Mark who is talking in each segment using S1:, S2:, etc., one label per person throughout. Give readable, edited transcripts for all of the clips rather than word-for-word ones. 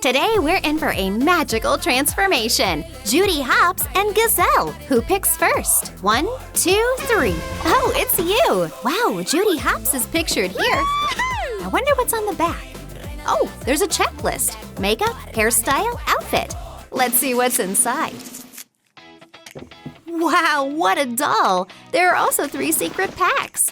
S1: Today we're in for a magical transformation. Judy Hops and Gazelle. Who picks first? 1, 2, 3. Oh, it's you. Wow, Judy Hops is pictured here. I wonder what's on the back. Oh, there's a checklist. Makeup, hairstyle, outfit. Let's see what's inside. Wow, what a doll! There are also 3 secret packs.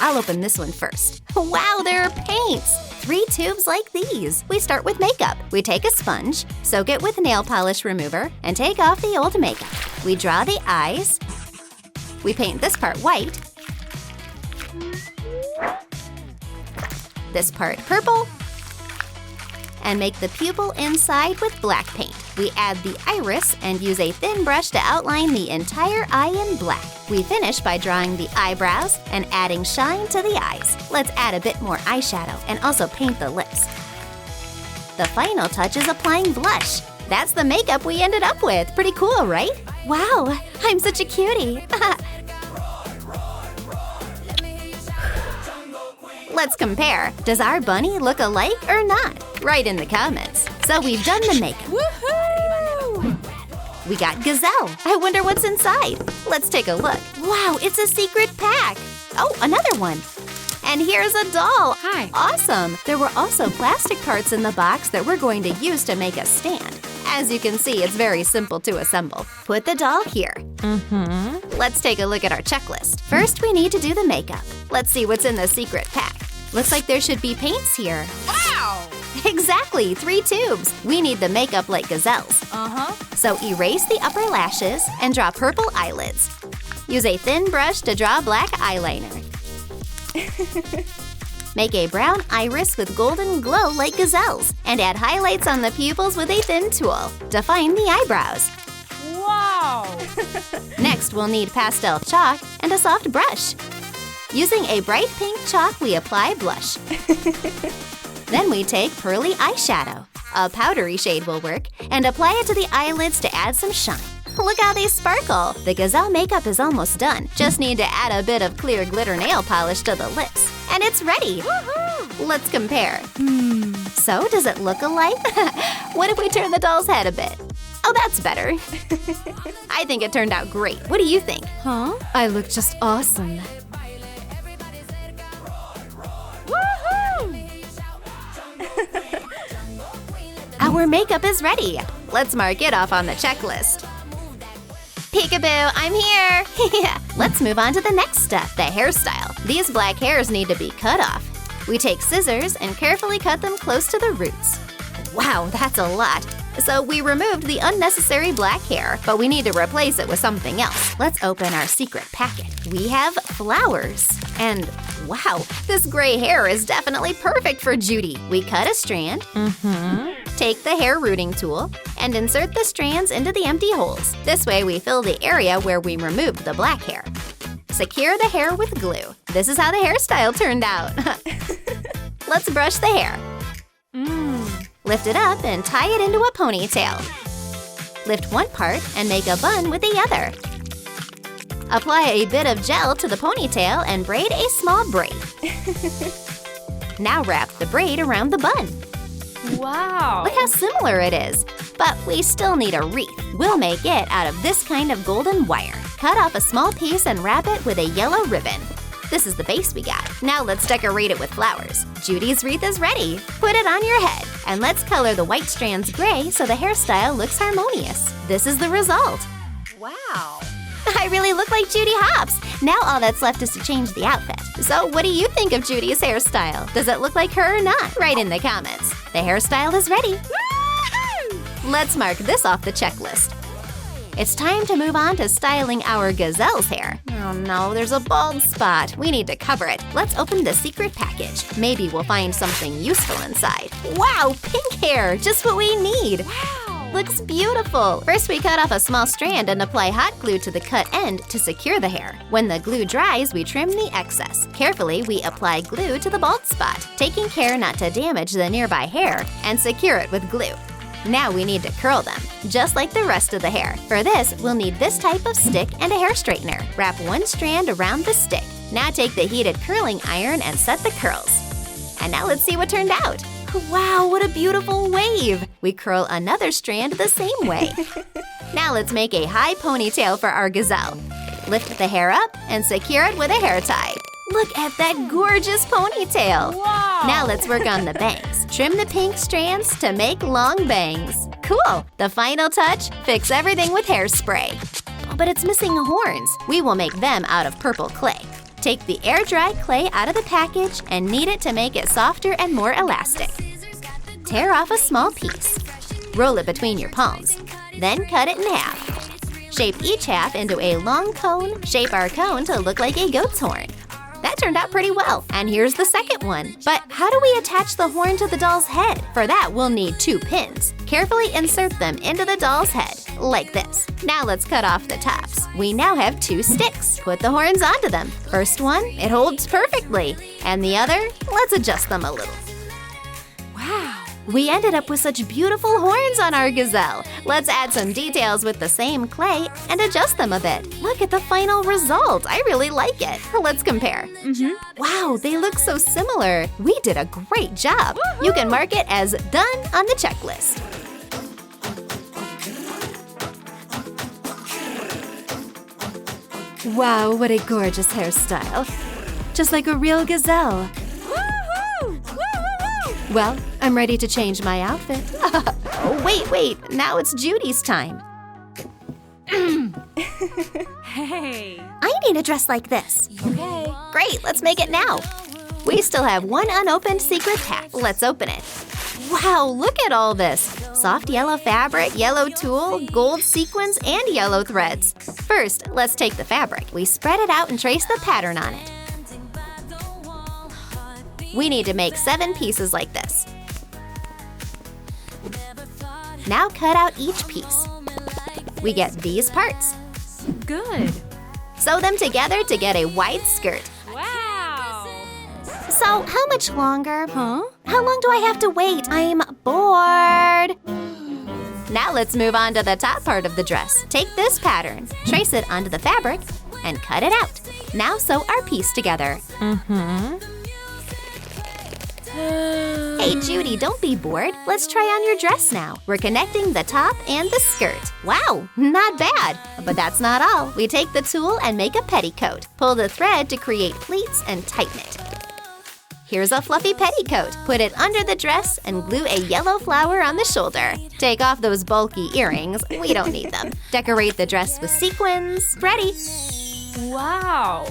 S1: I'll open this one first. Wow, there are paints! 3 tubes like these. We start with makeup. We take a sponge, soak it with nail polish remover, and take off the old makeup. We draw the eyes. We paint this part white. This part purple. And make the pupil inside with black paint. We add the iris and use a thin brush to outline the entire eye in black. We finish by drawing the eyebrows and adding shine to the eyes. Let's add a bit more eyeshadow and also paint the lips. The final touch is applying blush. That's the makeup we ended up with. Pretty cool, right? Wow, I'm such a cutie. Let's compare. Does our bunny look alike or not? Write in the comments. So we've done the makeup. Woohoo! We got Gazelle. I wonder what's inside. Let's take a look. Wow, it's a secret pack. Oh, another one. And here's a doll.
S2: Hi.
S1: Awesome. There were also plastic parts in the box that we're going to use to make a stand. As you can see, it's very simple to assemble. Put the doll here. Let's take a look at our checklist. First, we need to do the makeup. Let's see what's in the secret pack. Looks like there should be paints here.
S2: Wow!
S1: Exactly, 3 tubes. We need the makeup like Gazelle's. So erase the upper lashes and draw purple eyelids. Use a thin brush to draw black eyeliner. Make a brown iris with golden glow like Gazelle's and add highlights on the pupils with a thin tool. Define the eyebrows.
S2: Wow!
S1: Next, we'll need pastel chalk and a soft brush. Using a bright pink chalk, we apply blush. Then we take pearly eyeshadow. A powdery shade will work, and apply it to the eyelids to add some shine. Look how they sparkle! The Gazelle makeup is almost done. Just need to add a bit of clear glitter nail polish to the lips. And it's ready! Woohoo! Let's compare. So, does it look alike? What if we turn the doll's head a bit? Oh, that's better. I think it turned out great. What do you think?
S2: Huh? I look just awesome.
S1: Our makeup is ready. Let's mark it off on the checklist. Peekaboo, I'm here! Let's move on to the next step, the hairstyle. These black hairs need to be cut off. We take scissors and carefully cut them close to the roots. Wow, that's a lot. So we removed the unnecessary black hair, but we need to replace it with something else. Let's open our secret packet. We have flowers. And wow, this gray hair is definitely perfect for Judy. We cut a strand. Take the hair rooting tool and insert the strands into the empty holes. This way we fill the area where we removed the black hair. Secure the hair with glue. This is how the hairstyle turned out. Let's brush the hair. Lift it up and tie it into a ponytail. Lift one part and make a bun with the other. Apply a bit of gel to the ponytail and braid a small braid. Now wrap the braid around the bun.
S2: Wow!
S1: Look how similar it is. But we still need a wreath. We'll make it out of this kind of golden wire. Cut off a small piece and wrap it with a yellow ribbon. This is the base we got. Now let's decorate it with flowers. Judy's wreath is ready. Put it on your head. And let's color the white strands gray so the hairstyle looks harmonious. This is the result.
S2: Wow!
S1: I really look like Judy Hops. Now all that's left is to change the outfit. So what do you think of Judy's hairstyle? Does it look like her or not? Write in the comments. The hairstyle is ready. Woo! Let's mark this off the checklist. It's time to move on to styling our Gazelle's hair. Oh no, there's a bald spot. We need to cover it. Let's open the secret package. Maybe we'll find something useful inside. Wow, pink hair, just what we need. Wow, looks beautiful. First, we cut off a small strand and apply hot glue to the cut end to secure the hair. When the glue dries, we trim the excess. Carefully, we apply glue to the bald spot, taking care not to damage the nearby hair, and secure it with glue. Now we need to curl them, just like the rest of the hair. For this, we'll need this type of stick and a hair straightener. Wrap one strand around the stick. Now take the heated curling iron and set the curls. And now let's see what turned out. Wow, what a beautiful wave! We curl another strand the same way. Now let's make a high ponytail for our gazelle. Lift the hair up and secure it with a hair tie. Look at that gorgeous ponytail.
S2: Wow.
S1: Now let's work on the bangs. Trim the pink strands to make long bangs. Cool! The final touch, fix everything with hairspray. Oh, but it's missing horns. We will make them out of purple clay. Take the air-dried clay out of the package and knead it to make it softer and more elastic. Tear off a small piece. Roll it between your palms. Then cut it in half. Shape each half into a long cone. Shape our cone to look like a goat's horn. That turned out pretty well. And here's the second one. But how do we attach the horn to the doll's head? For that, we'll need 2 pins. Carefully insert them into the doll's head, like this. Now let's cut off the tops. We now have 2 sticks. Put the horns onto them. First one, it holds perfectly. And the other, let's adjust them a little.
S2: Wow.
S1: We ended up with such beautiful horns on our gazelle. Let's add some details with the same clay and adjust them a bit. Look at the final result. I really like it. Let's compare. Wow, they look so similar. We did a great job.
S2: Woohoo!
S1: You can mark it as done on the checklist.
S2: Wow, what a gorgeous hairstyle. Just like a real gazelle. Well, I'm ready to change my outfit.
S1: Oh, wait. Now it's Judy's time.
S2: Hey.
S1: I need a dress like this.
S2: Okay.
S1: Great, let's make it now. We still have one unopened secret pack. Let's open it. Wow, look at all this. Soft yellow fabric, yellow tulle, gold sequins, and yellow threads. First, let's take the fabric. We spread it out and trace the pattern on it. We need to make 7 pieces like this. Now cut out each piece. We get these parts.
S2: Good.
S1: Sew them together to get a wide skirt.
S2: Wow.
S1: So, how much longer?
S2: Huh?
S1: How long do I have to wait? I'm bored. Now let's move on to the top part of the dress. Take this pattern, trace it onto the fabric, and cut it out. Now sew our piece together. Hey, Judy, don't be bored. Let's try on your dress now. We're connecting the top and the skirt. Wow, not bad. But that's not all. We take the tulle and make a petticoat. Pull the thread to create pleats and tighten it. Here's a fluffy petticoat. Put it under the dress and glue a yellow flower on the shoulder. Take off those bulky earrings. We don't need them. Decorate the dress with sequins. Ready.
S2: Wow.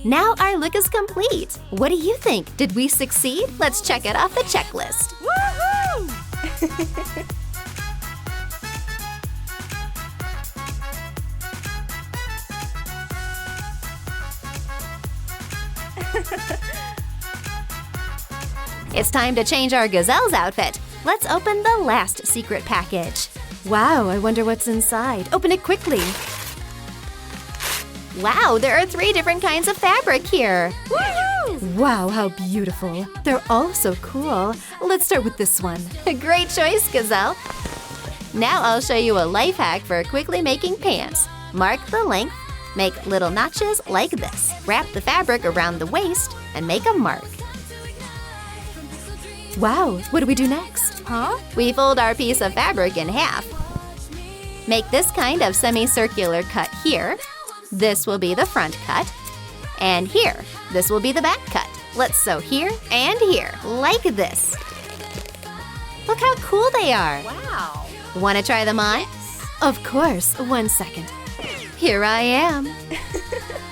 S1: Now our look is complete. What do you think? Did we succeed? Let's check it off the checklist.
S2: Woohoo!
S1: It's time to change our gazelle's outfit. Let's open the last secret package.
S2: Wow, I wonder what's inside. Open it quickly.
S1: Wow, there are 3 different kinds of fabric here.
S2: Woohoo! Wow, how beautiful. They're all so cool. Let's start with this one.
S1: Great choice, Gazelle. Now I'll show you a life hack for quickly making pants. Mark the length, make little notches like this. Wrap the fabric around the waist and make a mark.
S2: Wow, what do we do next? Huh?
S1: We fold our piece of fabric in half. Make this kind of semicircular cut here. This will be the front cut. And here, this will be the back cut. Let's sew here and here, like this. Look how cool they are.
S2: Wow.
S1: Want to try them on?
S2: Of course. 1 second.
S1: Here I am.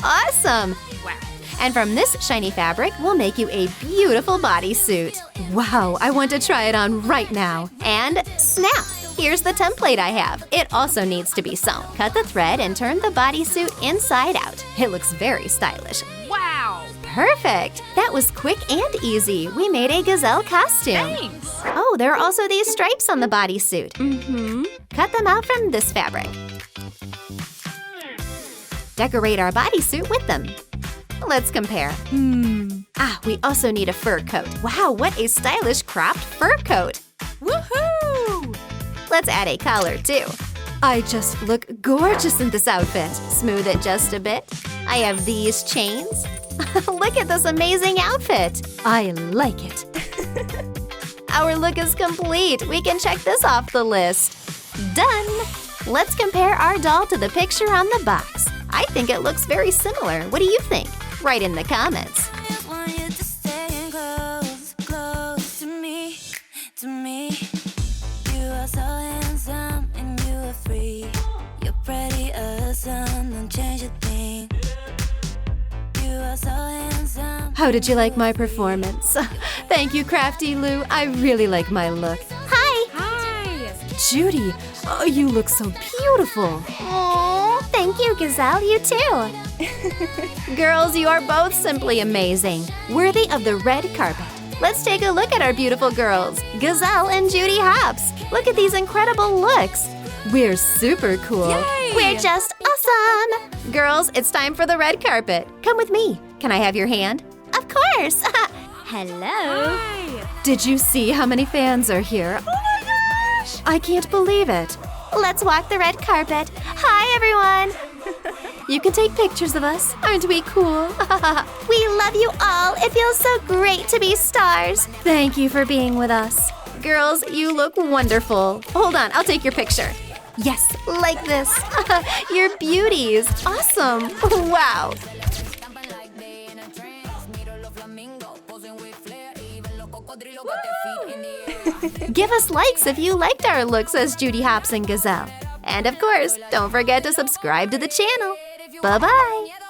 S1: Awesome.
S2: Wow.
S1: And from this shiny fabric, we'll make you a beautiful bodysuit.
S2: Wow, I want to try it on right now.
S1: And snap! Here's the template I have. It also needs to be sewn. Cut the thread and turn the bodysuit inside out. It looks very stylish.
S2: Wow.
S1: Perfect! That was quick and easy. We made a gazelle costume.
S2: Thanks.
S1: Oh, there are also these stripes on the bodysuit. Cut them out from this fabric. Decorate our bodysuit with them. Let's compare. We also need a fur coat. Wow, what a stylish cropped fur coat.
S2: Woohoo!
S1: Let's add a collar too.
S2: I just look gorgeous in this outfit.
S1: Smooth it just a bit. I have these chains. Look at this amazing outfit.
S2: I like it.
S1: our look is complete. We can check this off the list. Done! Let's compare our doll to the picture on the box. I think it looks very similar. What do you think? Write in the comments.
S2: How did you like my performance? Thank you, CraftyLoo. I really like my look.
S1: Hi!
S3: Hi!
S2: Judy, oh, you look so beautiful.
S1: Aww, thank you, Gazelle. You too. Girls, you are both simply amazing. Worthy of the red carpet. Let's take a look at our beautiful girls, Gazelle and Judy Hops. Look at these incredible looks.
S2: We're super cool.
S3: Yay!
S1: We're just awesome! Girls, it's time for the red carpet. Come with me. Can I have your hand? Of course! Hello!
S3: Hi!
S2: Did you see how many fans are here? Oh my gosh! I can't believe it.
S1: Let's walk the red carpet. Hi, everyone!
S2: You can take pictures of us. Aren't we cool?
S1: We love you all. It feels so great to be stars.
S2: Thank you for being with us.
S1: Girls, you look wonderful. Hold on, I'll take your picture.
S2: Yes.
S1: Like this. You're beauties. Awesome. Wow. Give us likes if you liked our looks as Judy Hops and Gazelle. And of course, don't forget to subscribe to the channel. Bye-bye.